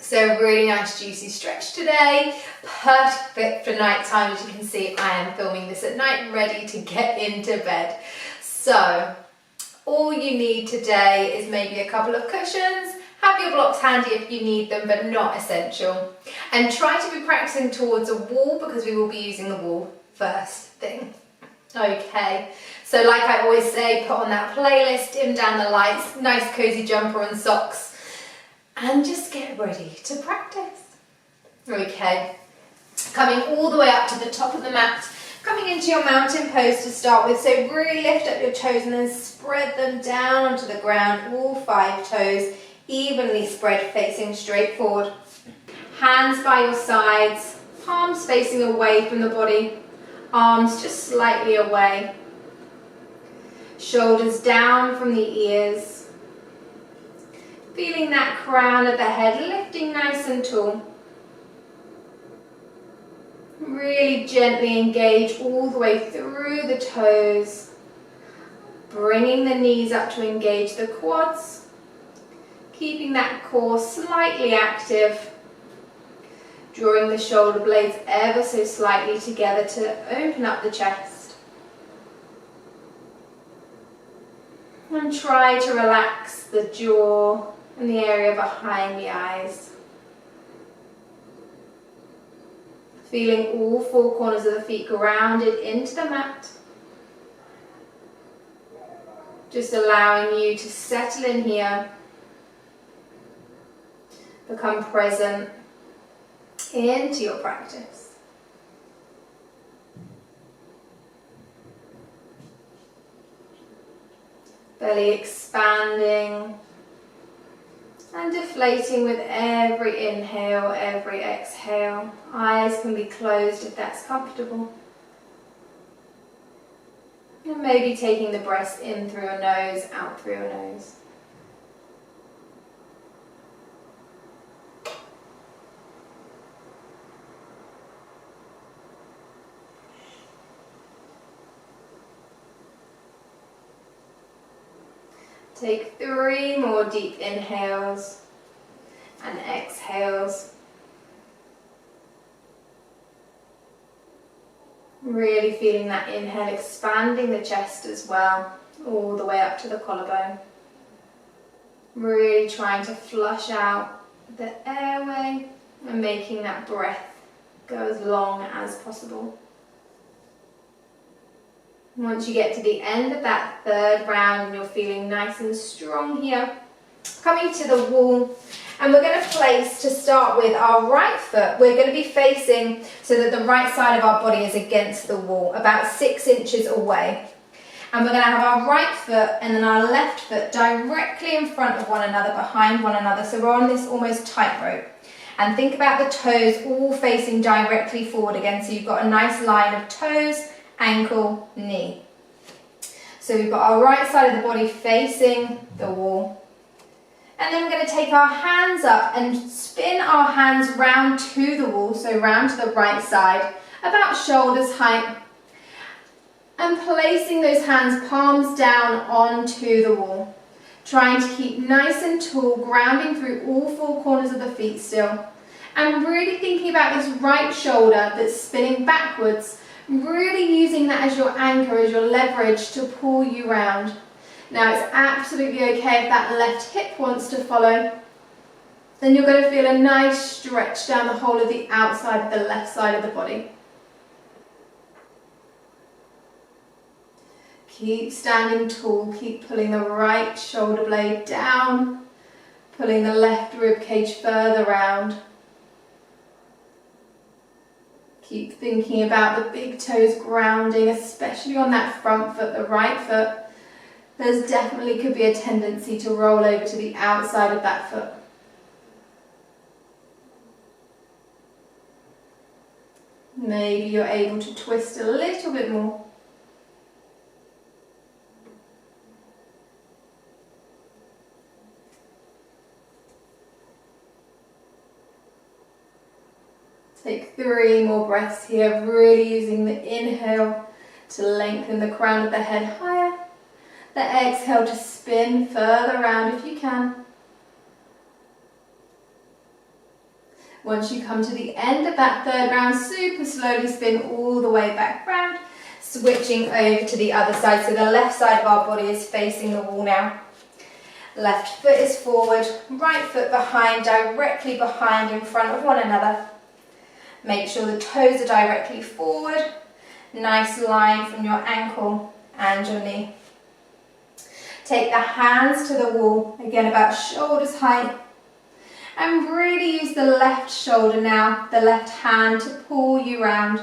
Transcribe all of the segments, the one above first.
So really nice juicy stretch today, perfect for night time. As you can see, I am filming this at night, ready to get into bed. So all you need today is maybe a couple of cushions. Have your blocks handy if you need them, but not essential. And try to be practicing towards a wall because we will be using the wall first thing. Okay, so like I always say, put on that playlist, dim down the lights, nice cozy jumper and socks, and just get ready to practice. Okay, coming all the way up to the top of the mat, coming into your mountain pose to start with. So really lift up your toes and then spread them down onto the ground, all 5 toes, evenly spread, facing straight forward. Hands by your sides, palms facing away from the body, arms just slightly away. Shoulders down from the ears. Feeling that crown of the head lifting nice and tall. Really gently engage all the way through the toes. Bringing the knees up to engage the quads. Keeping that core slightly active. Drawing the shoulder blades ever so slightly together to open up the chest. And try to relax the jaw and the area behind the eyes. Feeling all 4 corners of the feet grounded into the mat. Just allowing you to settle in here. Become present into your practice. Belly expanding and deflating with every inhale, every exhale. Eyes can be closed if that's comfortable. And maybe taking the breath in through your nose, out through your nose. Take 3 more deep inhales and exhales. Really feeling that inhale, expanding the chest as well, all the way up to the collarbone. Really trying to flush out the airway and making that breath go as long as possible. Once you get to the end of that 3rd round and you're feeling nice and strong here, coming to the wall, and we're going to place, to start with, our right foot. We're going to be facing so that the right side of our body is against the wall, about 6 inches away. And we're going to have our right foot and then our left foot directly in front of one another, behind one another. So we're on this almost tightrope. And think about the toes all facing directly forward again. So you've got a nice line of toes, ankle, knee. So we've got our right side of the body facing the wall. And then we're going to take our hands up and spin our hands round to the wall, so round to the right side, about shoulders height. And placing those hands palms down onto the wall. Trying to keep nice and tall, grounding through all 4 corners of the feet still. And really thinking about this right shoulder that's spinning backwards. Really using that as your anchor, as your leverage to pull you round. Now it's absolutely okay if that left hip wants to follow. Then you're going to feel a nice stretch down the whole of the outside of the left side of the body. Keep standing tall, keep pulling the right shoulder blade down, pulling the left rib cage further round. Keep thinking about the big toes grounding, especially on that front foot, the right foot. There's definitely could be a tendency to roll over to the outside of that foot. Maybe you're able to twist a little bit more. Take 3 more breaths here, really using the inhale to lengthen the crown of the head higher. The exhale to spin further around if you can. Once you come to the end of that third round, super slowly spin all the way back round, switching over to the other side. So the left side of our body is facing the wall now. Left foot is forward, right foot behind, directly behind in front of one another. Make sure the toes are directly forward. Nice line from your ankle and your knee. Take the hands to the wall, again about shoulders height. And really use the left shoulder now, the left hand to pull you round,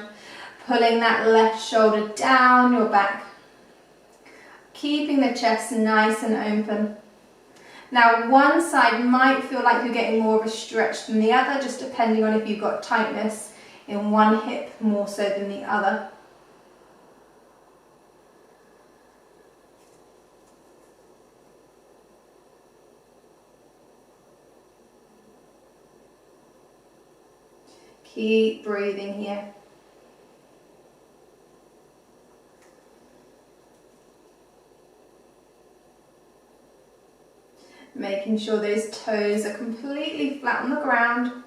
pulling that left shoulder down your back. Keeping the chest nice and open. Now one side might feel like you're getting more of a stretch than the other, just depending on if you've got tightness in one hip more so than the other. Keep breathing here. Making sure those toes are completely flat on the ground.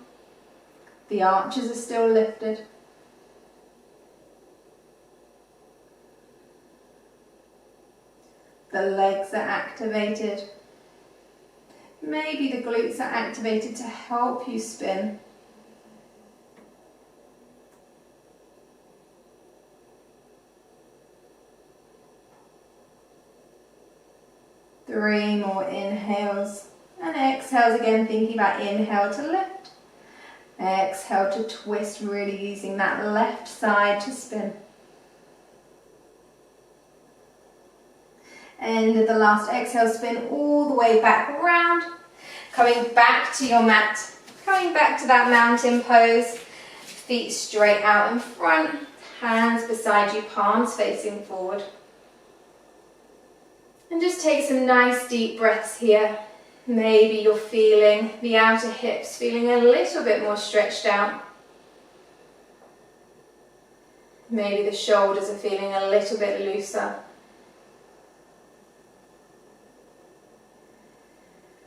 The arches are still lifted. The legs are activated. Maybe the glutes are activated to help you spin. Three more inhales and exhales again, thinking about inhale to lift, exhale to twist, really using that left side to spin. End of the last exhale, spin all the way back round, coming back to your mat, coming back to that mountain pose, feet straight out in front, hands beside you, palms facing forward. And just take some nice deep breaths here. Maybe you're feeling the outer hips feeling a little bit more stretched out. Maybe the shoulders are feeling a little bit looser.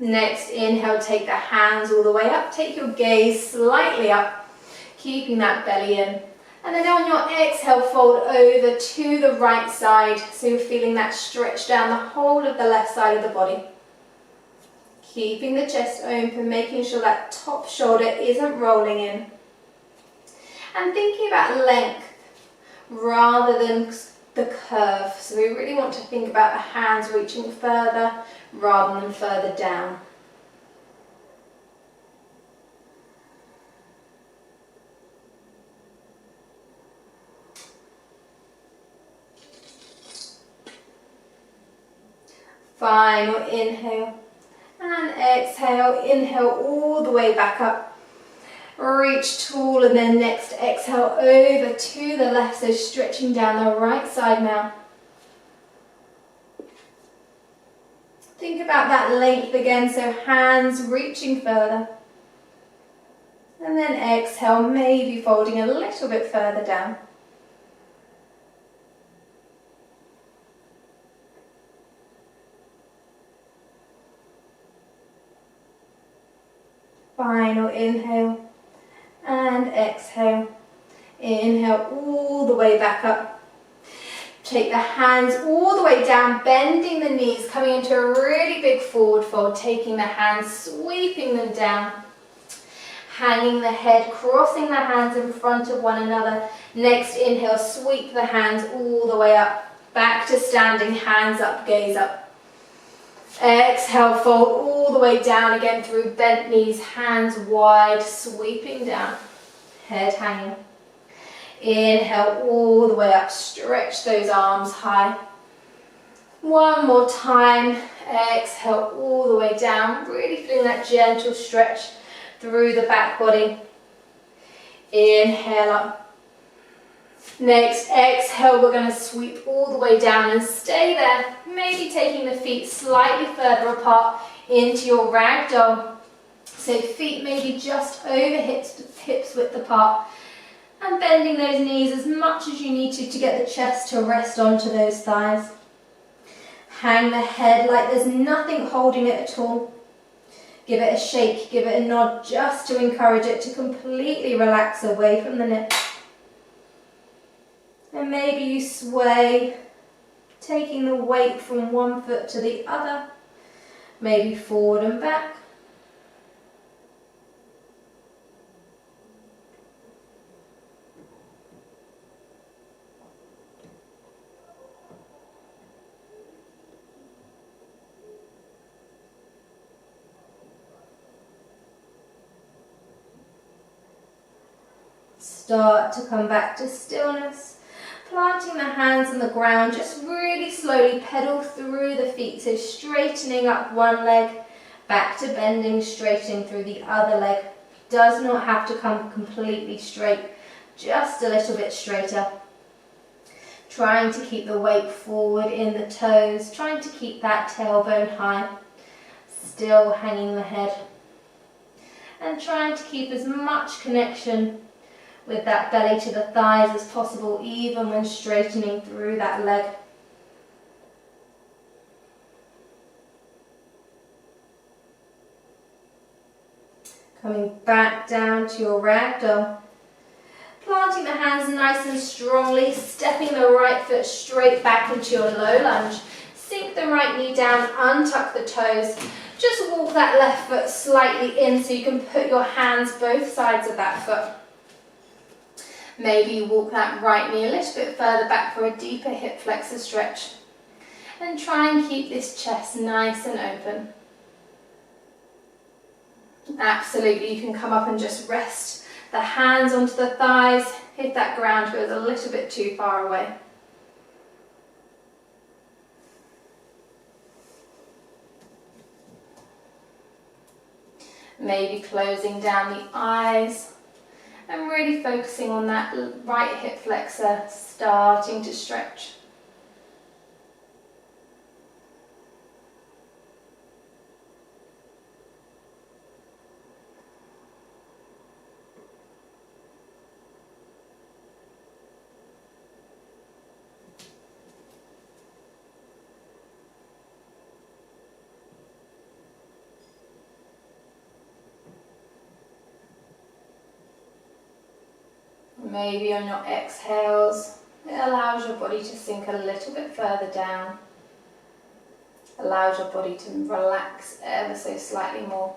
Next, inhale, take the hands all the way up. Take your gaze slightly up, keeping that belly in. And then on your exhale, fold over to the right side. So you're feeling that stretch down the whole of the left side of the body. Keeping the chest open, making sure that top shoulder isn't rolling in. And thinking about length rather than the curve. So we really want to think about the hands reaching further rather than further down. Final inhale and exhale. Inhale all the way back up. Reach tall and then next exhale over to the left, so stretching down the right side now. Think about that length again, so hands reaching further. And then exhale, maybe folding a little bit further down. Final inhale and exhale. Inhale all the way back up. Take the hands all the way down, bending the knees, coming into a really big forward fold, taking the hands, sweeping them down. Hanging the head, crossing the hands in front of one another. Next inhale, sweep the hands all the way up. Back to standing, hands up, gaze up. Exhale, fold all the way down again through bent knees, hands wide, sweeping down, head hanging. Inhale all the way up, stretch those arms high. One more time, exhale all the way down, really feeling that gentle stretch through the back body. Inhale up. Next, exhale, we're going to sweep all the way down and stay there, maybe taking the feet slightly further apart into your ragdoll. So feet maybe just over hips width apart, and bending those knees as much as you need to get the chest to rest onto those thighs. Hang the head like there's nothing holding it at all. Give it a shake, give it a nod, just to encourage it to completely relax away from the neck. And maybe you sway, taking the weight from one foot to the other, maybe forward and back. Start to come back to stillness, planting the hands on the ground, just really slowly pedal through the feet, so straightening up one leg, back to bending, straightening through the other leg. Does not have to come completely straight, just a little bit straighter. Trying to keep the weight forward in the toes, trying to keep that tailbone high, still hanging the head, and trying to keep as much connection with that belly to the thighs as possible, even when straightening through that leg. Coming back down to your ragdoll. Planting the hands nice and strongly, stepping the right foot straight back into your low lunge. Sink the right knee down, untuck the toes. Just walk that left foot slightly in so you can put your hands both sides of that foot. Maybe you walk that right knee a little bit further back for a deeper hip flexor stretch. And try and keep this chest nice and open. Absolutely, you can come up and just rest the hands onto the thighs if that ground goes a little bit too far away. Maybe closing down the eyes. And really focusing on that right hip flexor starting to stretch. Maybe on your exhales, it allows your body to sink a little bit further down. Allows your body to relax ever so slightly more.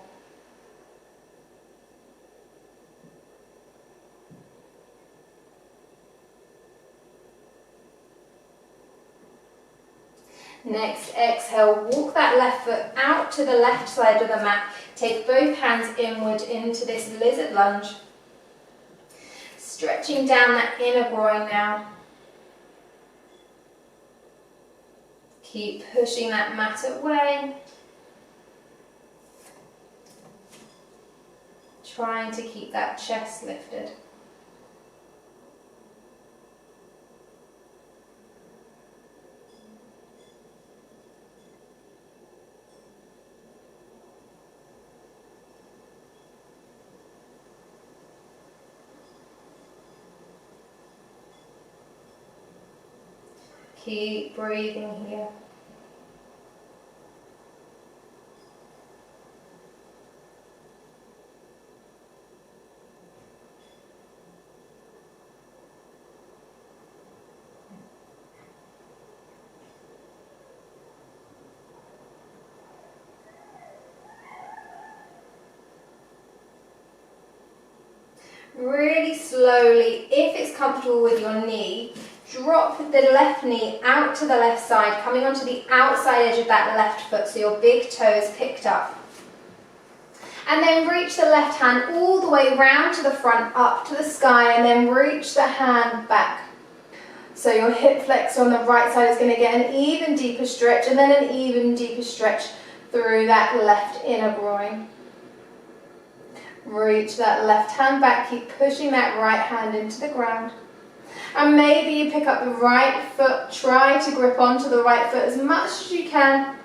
Next, exhale, walk that left foot out to the left side of the mat. Take both hands inward into this lizard lunge. Stretching down that inner groin now. Keep pushing that mat away. Trying to keep that chest lifted. Keep breathing here. Really slowly, if it's comfortable with your knee, drop the left knee out to the left side, coming onto the outside edge of that left foot so your big toe is picked up. And then reach the left hand all the way round to the front, up to the sky, and then reach the hand back. So your hip flexor on the right side is going to get an even deeper stretch and then an even deeper stretch through that left inner groin. Reach that left hand back, keep pushing that right hand into the ground. And maybe you pick up the right foot, try to grip onto the right foot as much as you can.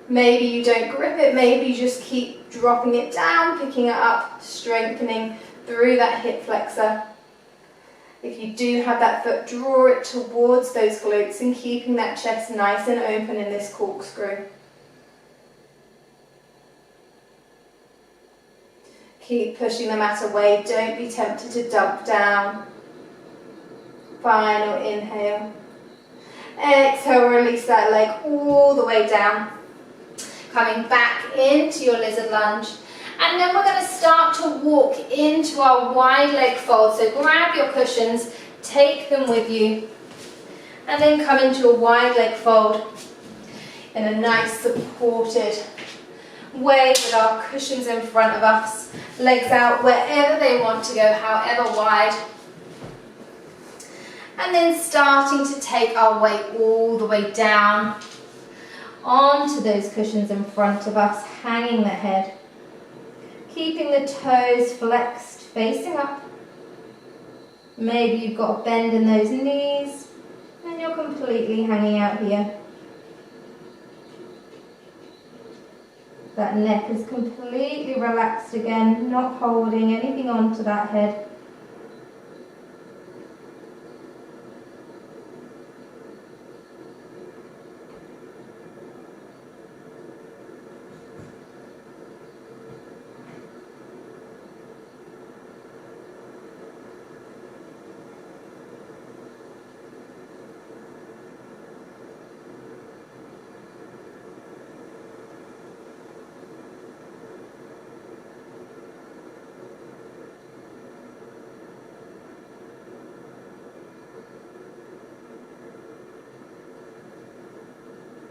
Maybe you don't grip it, maybe you just keep dropping it down, picking it up, strengthening through that hip flexor. If you do have that foot, draw it towards those glutes and keeping that chest nice and open in this corkscrew. Keep pushing the mat away. Don't be tempted to dump down. Final inhale. Exhale, release that leg all the way down. Coming back into your lizard lunge. And then we're going to start to walk into our wide leg fold. So grab your cushions, take them with you. And then come into a wide leg fold in a nice supported way with our cushions in front of us. Legs out wherever they want to go, however wide. And then starting to take our weight all the way down onto those cushions in front of us, hanging the head. Keeping the toes flexed, facing up. Maybe you've got a bend in those knees and you're completely hanging out here. That neck is completely relaxed again, not holding anything onto that head.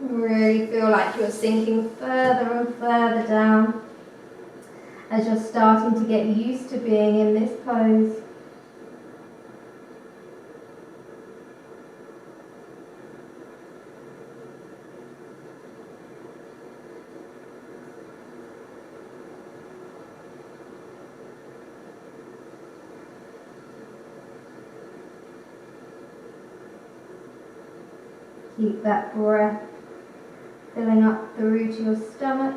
Really feel like you're sinking further and further down as you're starting to get used to being in this pose. Keep that breath filling up through to your stomach,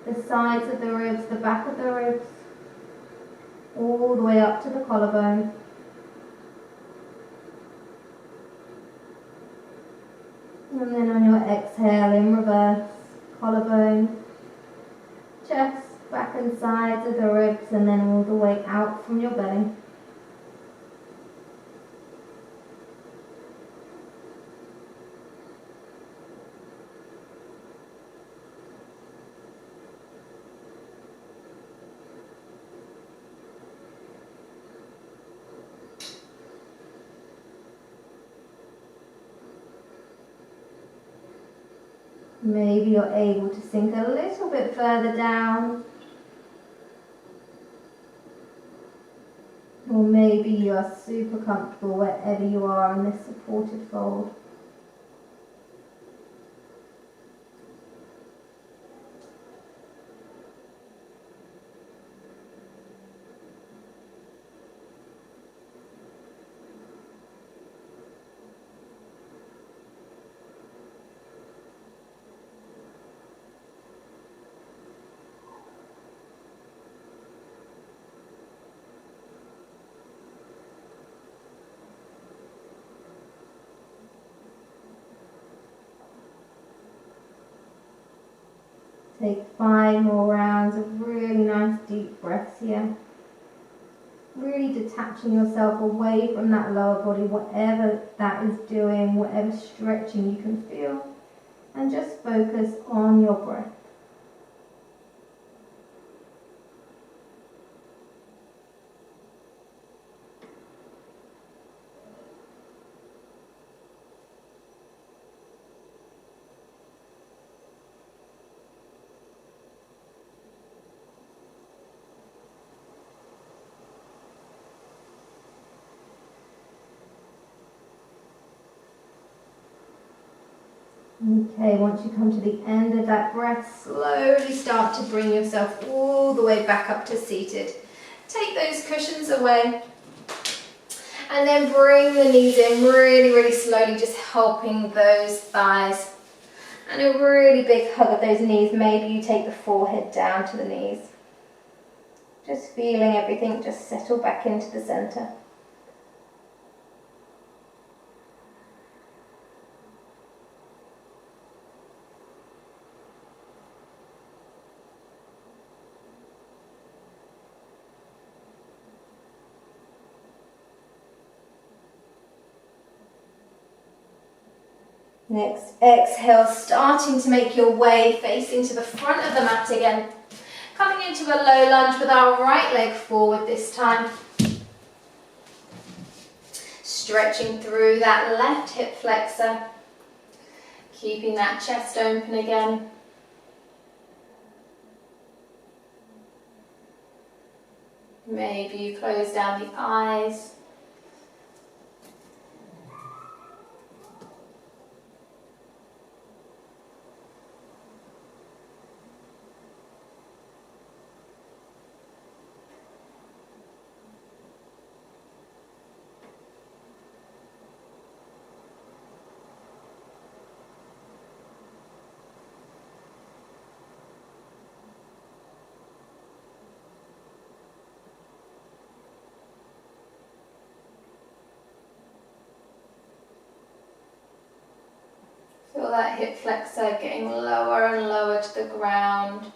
the sides of the ribs, the back of the ribs, all the way up to the collarbone. And then on your exhale in reverse, collarbone, chest, back and sides of the ribs, and then all the way out from your belly. Maybe you're able to sink a little bit further down. Or maybe you are super comfortable wherever you are in this supported fold. Take 5 more rounds of really nice deep breaths here. Really detaching yourself away from that lower body, whatever that is doing, whatever stretching you can feel. And just focus on your breath. Okay, once you come to the end of that breath, slowly start to bring yourself all the way back up to seated. Take those cushions away and then bring the knees in really, really slowly, just helping those thighs. And a really big hug of those knees. Maybe you take the forehead down to the knees. Just feeling everything just settle back into the center. Next, exhale, starting to make your way facing to the front of the mat again. Coming into a low lunge with our right leg forward this time. Stretching through that left hip flexor. Keeping that chest open again. Maybe you close down the eyes. Feel that hip flexor getting lower and lower to the ground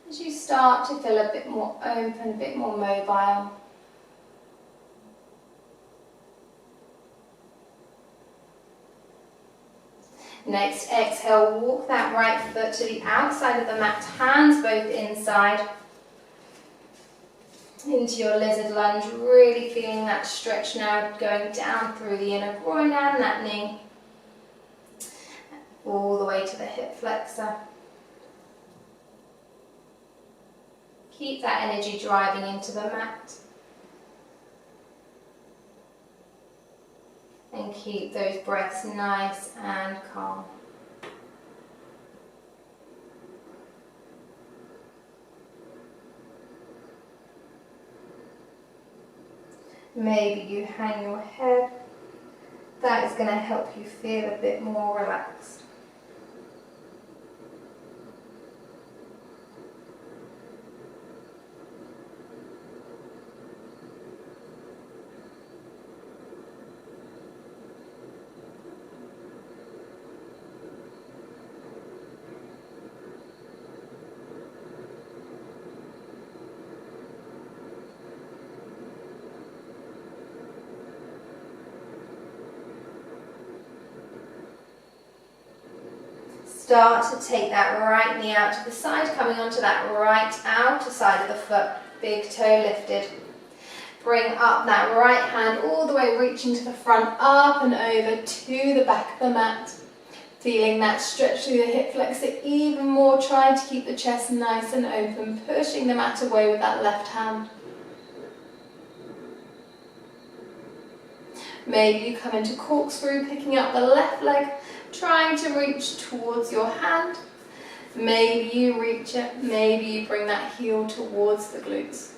as you start to feel a bit more open, a bit more mobile. Next, exhale, walk that right foot to the outside of the mat, hands both inside. Into your lizard lunge, really feeling that stretch now going down through the inner groin and that knee. All the way to the hip flexor. Keep that energy driving into the mat. And keep those breaths nice and calm. Maybe you hang your head. That is going to help you feel a bit more relaxed. Start to take that right knee out to the side, coming onto that right outer side of the foot, big toe lifted. Bring up that right hand all the way, reaching to the front, up and over to the back of the mat. Feeling that stretch through the hip flexor even more, trying to keep the chest nice and open, pushing the mat away with that left hand. Maybe you come into corkscrew, picking up the left leg, trying to reach towards your hand. Maybe you reach it, maybe you bring that heel towards the glutes.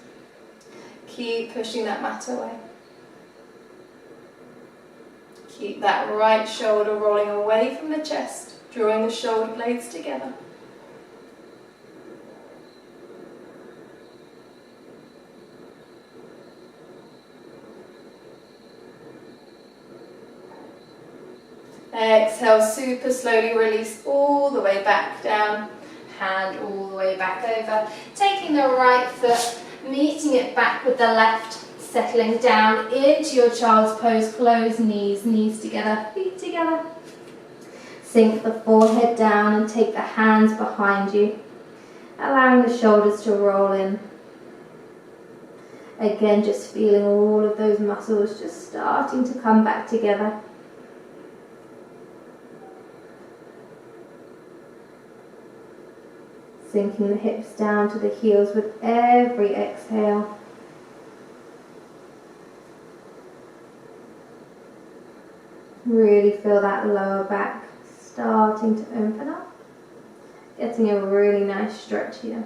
Keep pushing that mat away. Keep that right shoulder rolling away from the chest, drawing the shoulder blades together. Exhale, super slowly release all the way back down, hand all the way back over. Taking the right foot, meeting it back with the left, settling down into your child's pose, close knees, knees together, feet together. Sink the forehead down and take the hands behind you, allowing the shoulders to roll in. Again, just feeling all of those muscles just starting to come back together. Sinking the hips down to the heels with every exhale. Really feel that lower back starting to open up. Getting a really nice stretch here.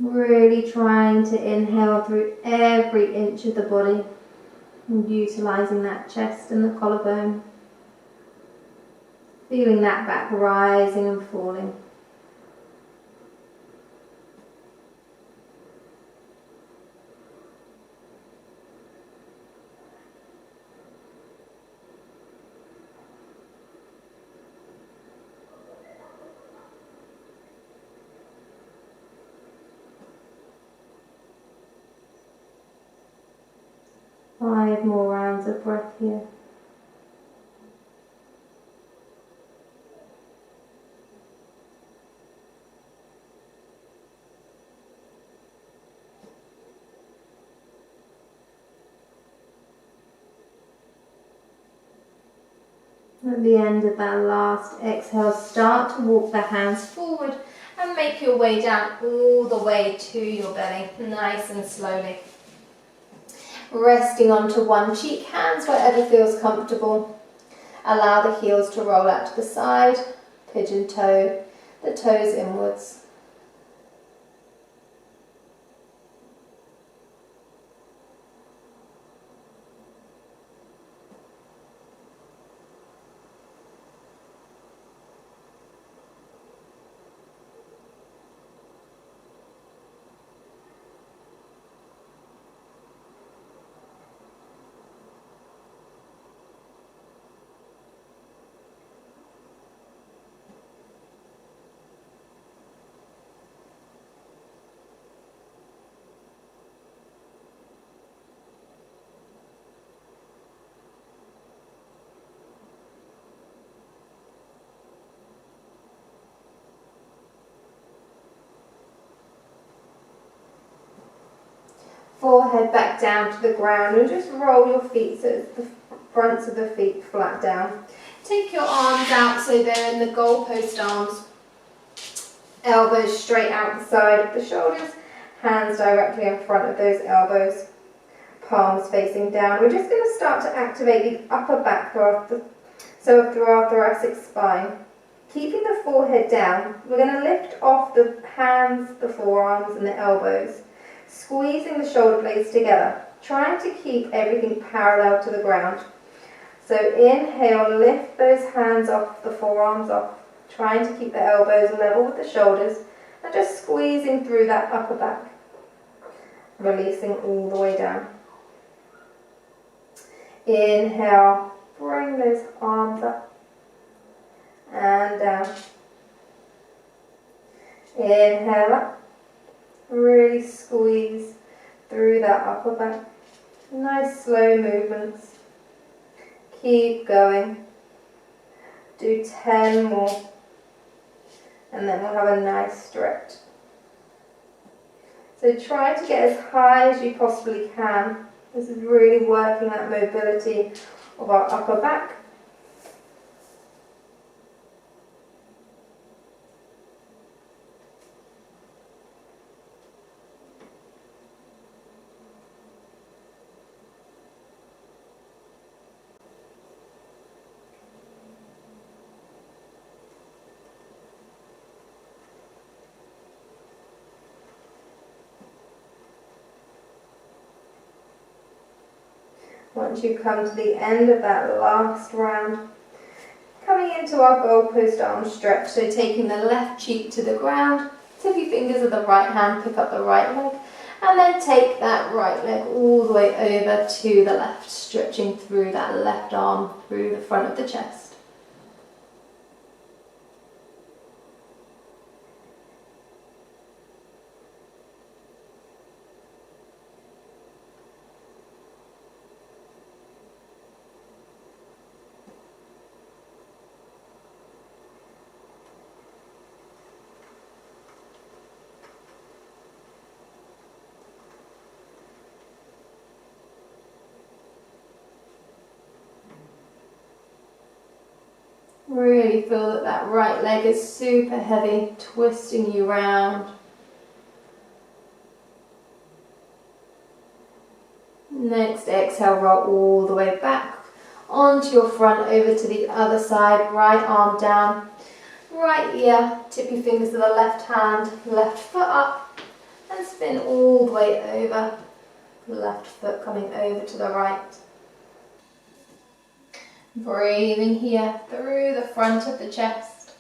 Really trying to inhale through every inch of the body and utilising that chest and the collarbone. Feeling that back rising and falling. Five more rounds of breath here. At the end of that last exhale, start to walk the hands forward and make your way down all the way to your belly, nice and slowly. Resting onto one cheek, hands wherever feels comfortable. Allow the heels to roll out to the side, pigeon toe, the toes inwards. Forehead back down to the ground and just roll your feet so the fronts of the feet flat down. Take your arms out so they're in the goalpost arms. Elbows straight out the side of the shoulders, hands directly in front of those elbows, palms facing down. We're just going to start to activate the upper back through our thoracic spine. Keeping the forehead down, we're going to lift off the hands, the forearms and the elbows. Squeezing the shoulder blades together, trying to keep everything parallel to the ground. So inhale, lift those hands off, the forearms off, trying to keep the elbows level with the shoulders and just squeezing through that upper back, releasing all the way down. Inhale, bring those arms up and down. Inhale up. Really squeeze through that upper back. Nice slow movements. Keep going. Do 10 more. And then we'll have a nice stretch. So try to get as high as you possibly can. This is really working that mobility of our upper back. Once you come to the end of that last round, coming into our goalpost arm stretch, so taking the left cheek to the ground, tippy fingers of the right hand, pick up the right leg, and then take that right leg all the way over to the left, stretching through that left arm, through the front of the chest. Really feel that that right leg is super heavy, twisting you round. Next exhale, roll all the way back onto your front, over to the other side, right arm down, right ear, tip your fingers to the left hand, left foot up, and then all the way over, the left foot coming over to the right. Breathing here through the front of the chest.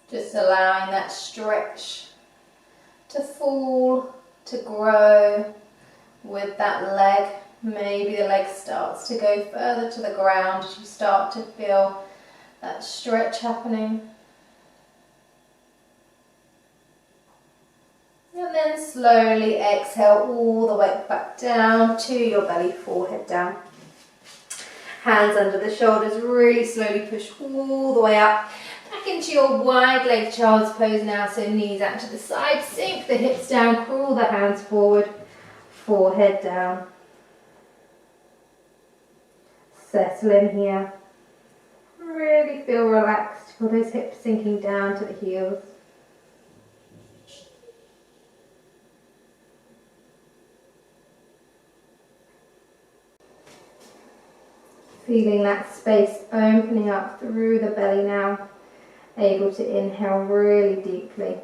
Just allowing that stretch to fall, to grow with that leg. Maybe the leg starts to go further to the ground as you start to feel that stretch happening. And then slowly exhale all the way back down to your belly, forehead down. Hands under the shoulders, really slowly push all the way up. Back into your wide leg child's pose now, so knees out to the side, sink the hips down, crawl the hands forward, forehead down. Settle in here. Really feel relaxed, feel those hips sinking down to the heels. Feeling that space opening up through the belly now. Able to inhale really deeply.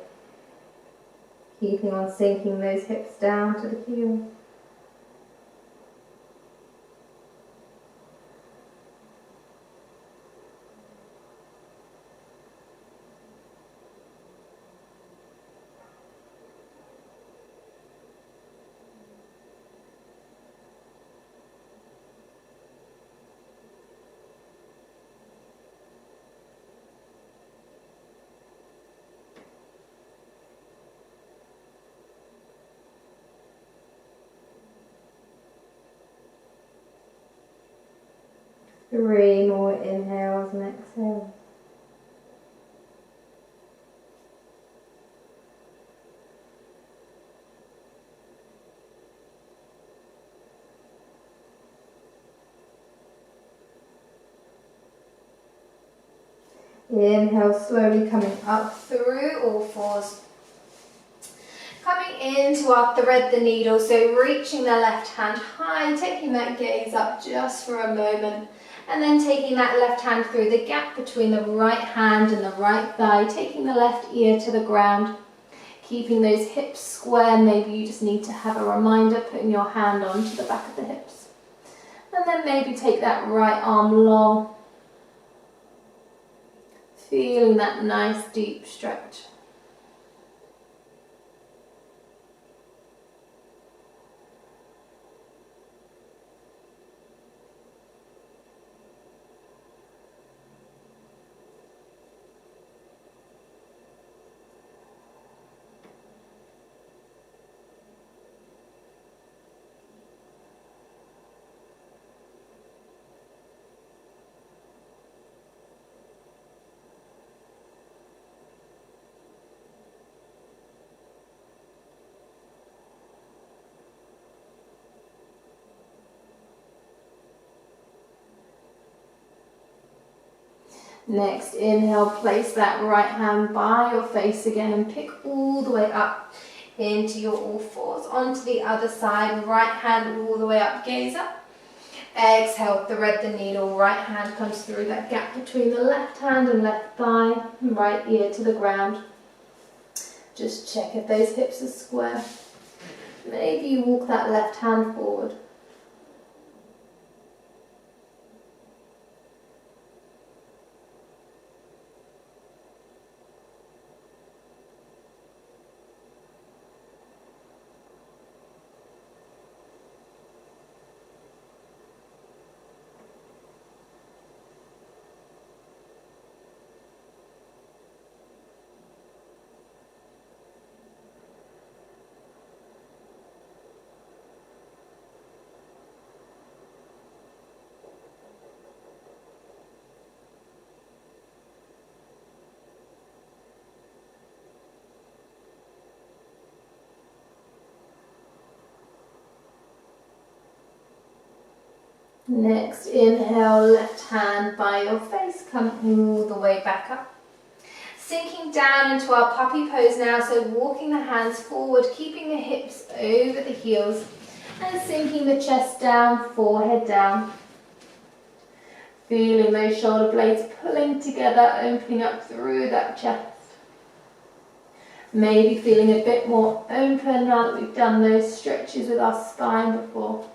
Keeping on sinking those hips down to the heels. Three more inhales and exhales. Inhale, slowly coming up through all fours. Coming into our thread the needle, so reaching the left hand high, taking that gaze up just for a moment. And then taking that left hand through the gap between the right hand and the right thigh, taking the left ear to the ground, keeping those hips square. Maybe you just need to have a reminder, putting your hand onto the back of the hips. And then maybe take that right arm long, feeling that nice deep stretch. Next, inhale, place that right hand by your face again and pick all the way up into your all fours. Onto the other side, right hand all the way up, gaze up. Exhale, thread the needle, right hand comes through that gap between the left hand and left thigh, right ear to the ground. Just check if those hips are square. Maybe you walk that left hand forward. Next, inhale, left hand by your face, come all the way back up. Sinking down into our puppy pose now, so walking the hands forward, keeping the hips over the heels, and sinking the chest down, forehead down. Feeling those shoulder blades pulling together, opening up through that chest. Maybe feeling a bit more open now that we've done those stretches with our spine before.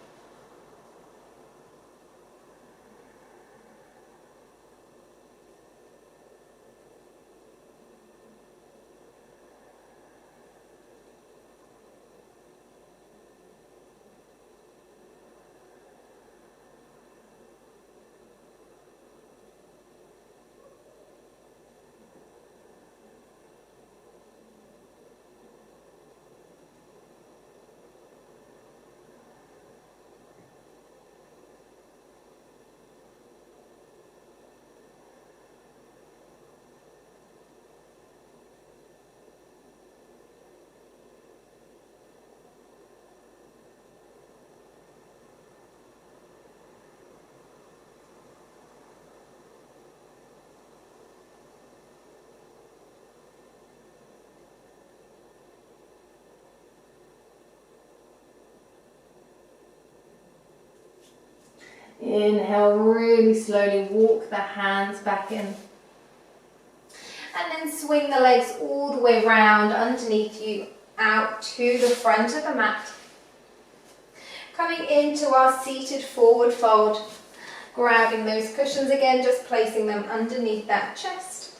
Inhale, really slowly walk the hands back in. And then swing the legs all the way round underneath you, out to the front of the mat. Coming into our seated forward fold. Grabbing those cushions again, just placing them underneath that chest.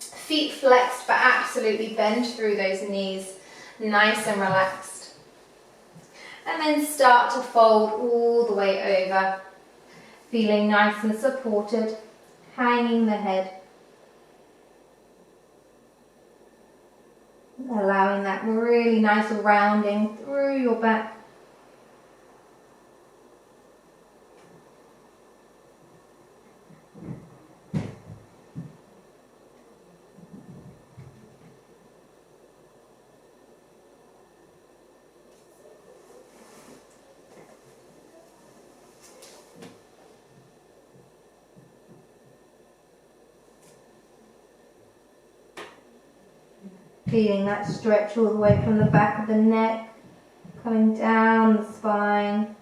Feet flexed, but absolutely bend through those knees. Nice and relaxed. And then start to fold all the way over. Feeling nice and supported, hanging the head. Allowing that really nice rounding through your back. Feeling that stretch all the way from the back of the neck, coming down the spine,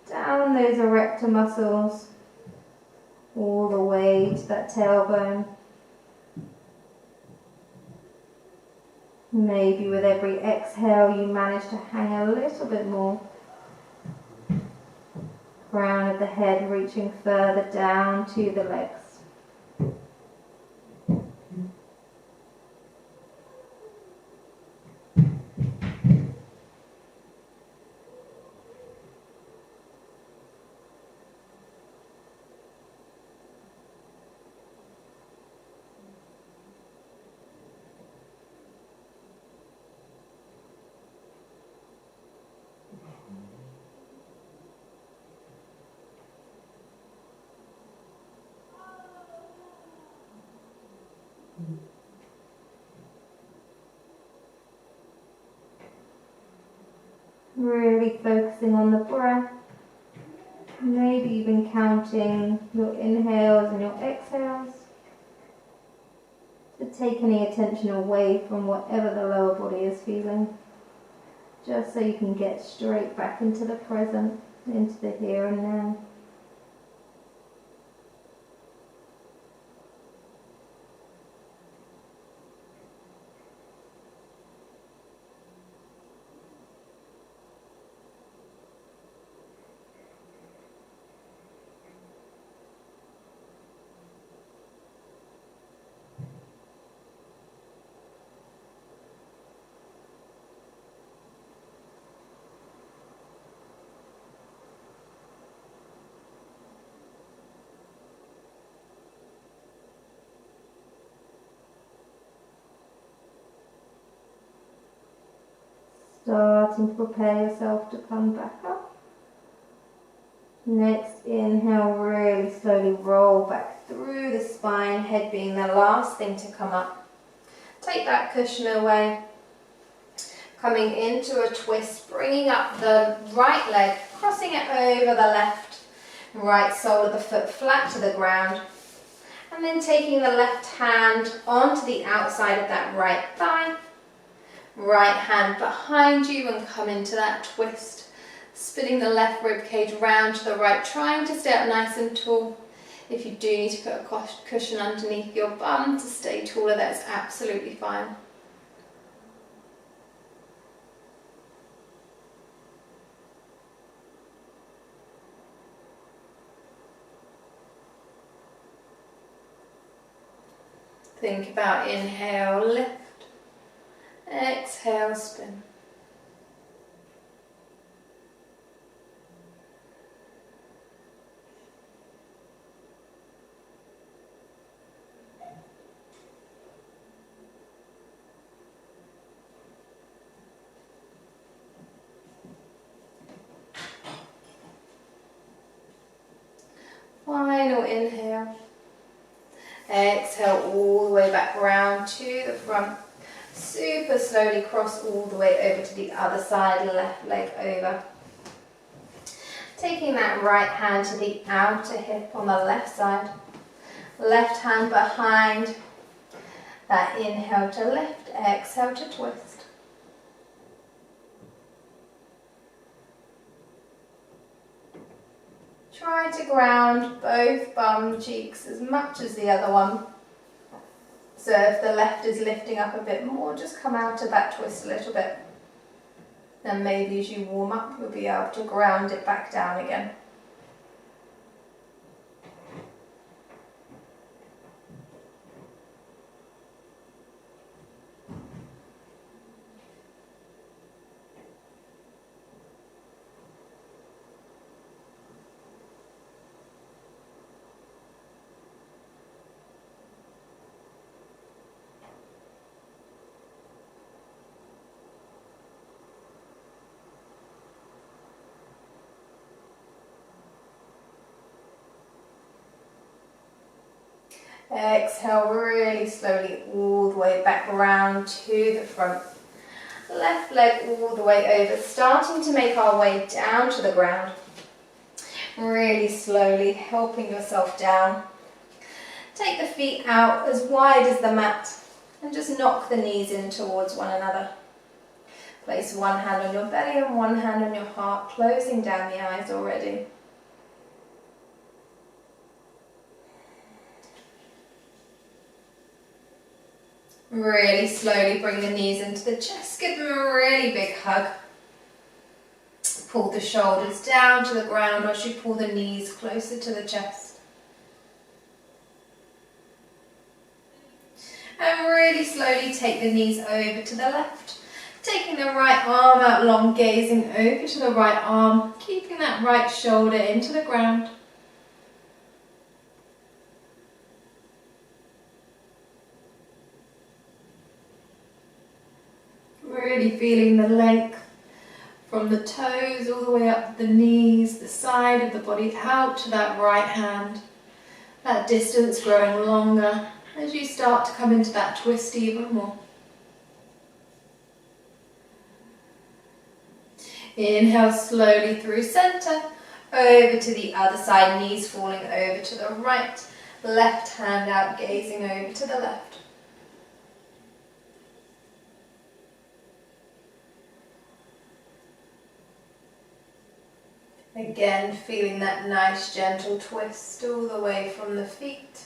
down those erector muscles, all the way to that tailbone. Maybe with every exhale you manage to hang a little bit more. Crown of the head reaching further down to the legs. Really focusing on the breath, maybe even counting your inhales and your exhales to take any attention away from whatever the lower body is feeling, just so you can get straight back into the present, into the here and now. Starting to prepare yourself to come back up. Next inhale, really slowly roll back through the spine, head being the last thing to come up. Take that cushion away. Coming into a twist, bringing up the right leg, crossing it over the left. Right sole of the foot flat to the ground. And then taking the left hand onto the outside of that right thigh. Right hand behind you and come into that twist. Spinning the left rib cage round to the right, trying to stay up nice and tall. If you do need to put a cushion underneath your bum to stay taller, that's absolutely fine. Think about inhale, lift, exhale, spin. Final inhale. Exhale all the way back round to the front. Super slowly cross all the way over to the other side, left leg over. Taking that right hand to the outer hip on the left side. Left hand behind. That inhale to lift, exhale to twist. Try to ground both bum cheeks as much as the other one. So if the left is lifting up a bit more, just come out of that twist a little bit. Then maybe as you warm up, you'll be able to ground it back down again. Exhale really slowly all the way back around to the front. Left leg all the way over, starting to make our way down to the ground. Really slowly helping yourself down. Take the feet out as wide as the mat and just knock the knees in towards one another. Place one hand on your belly and one hand on your heart, closing down the eyes already. Really slowly bring the knees into the chest, give them a really big hug. Pull the shoulders down to the ground as you pull the knees closer to the chest. And really slowly take the knees over to the left. Taking the right arm out long, gazing over to the right arm, keeping that right shoulder into the ground. Really feeling the length from the toes all the way up the knees, the side of the body out to that right hand. That distance growing longer as you start to come into that twist even more. Inhale slowly through center, over to the other side, knees falling over to the right, left hand out, gazing over to the left. Again, feeling that nice gentle twist all the way from the feet,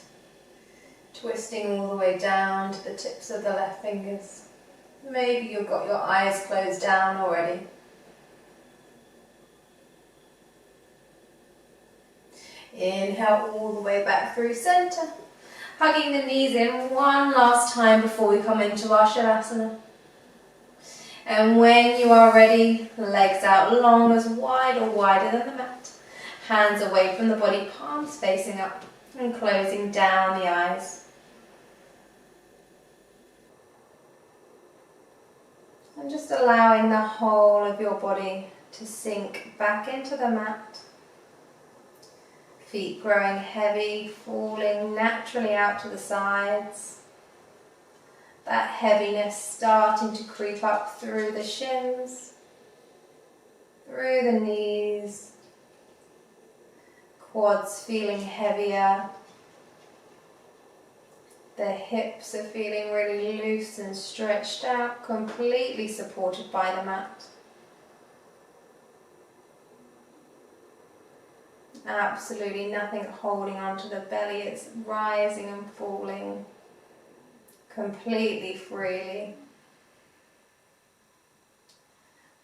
twisting all the way down to the tips of the left fingers. Maybe you've got your eyes closed down already. Inhale all the way back through center, hugging the knees in one last time before we come into our Shavasana. And when you are ready, legs out long as wide or wider than the mat. Hands away from the body, palms facing up and closing down the eyes. And just allowing the whole of your body to sink back into the mat. Feet growing heavy, falling naturally out to the sides. That heaviness starting to creep up through the shins, through the knees, quads feeling heavier, the hips are feeling really loose and stretched out, completely supported by the mat. absolutely nothing holding onto the belly. It's rising and falling completely freely.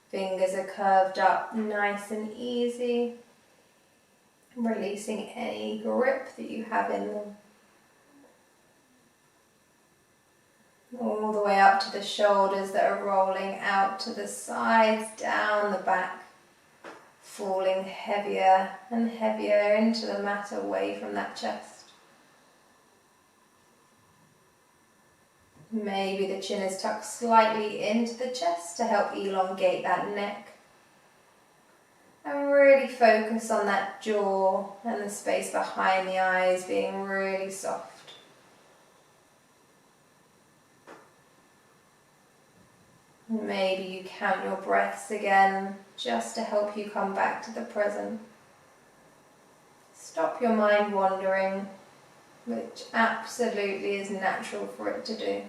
Fingers are curved up, nice and easy, releasing any grip that you have in them. All the way up to the shoulders that are rolling out to the sides, down the back, falling heavier and heavier into the mat, away from that chest. Maybe the chin is tucked slightly into the chest to help elongate that neck. And really focus on that jaw and the space behind the eyes being really soft. Maybe you count your breaths again, just to help you come back to the present. Stop your mind wandering, which absolutely is natural for it to do.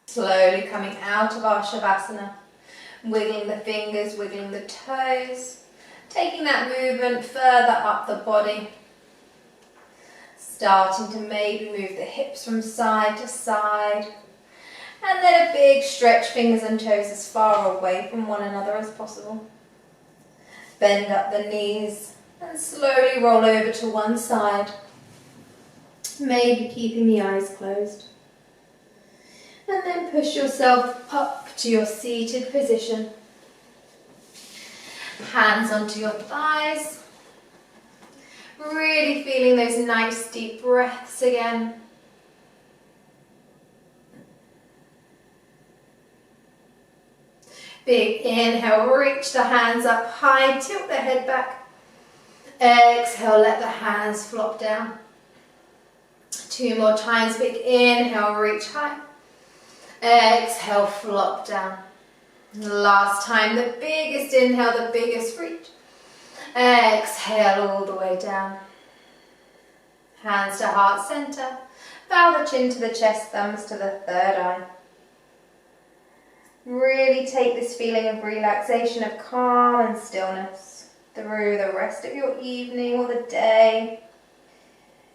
Slowly coming out of our Shavasana, wiggling the fingers, wiggling the toes, taking that movement further up the body, starting to maybe move the hips from side to side, and then a big stretch, fingers and toes as far away from one another as possible. Bend up the knees and slowly roll over to one side, maybe keeping the eyes closed. And then push yourself up to your seated position. Hands onto your thighs. Really feeling those nice deep breaths again. Big inhale, reach the hands up high, tilt the head back. Exhale, let the hands flop down. 2 more times, big inhale, reach high. Exhale, flop down. Last time, the biggest inhale, the biggest reach. Exhale all the way down. Hands to heart center. Bow the chin to the chest, thumbs to the third eye. Really take this feeling of relaxation, of calm and stillness through the rest of your evening or the day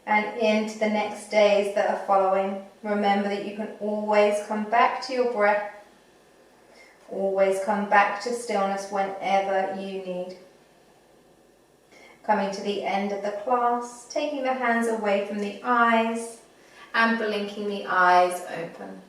and into the next days that are following. Remember that you can always come back to your breath, always come back to stillness whenever you need. Coming to the end of the class, taking the hands away from the eyes and blinking the eyes open.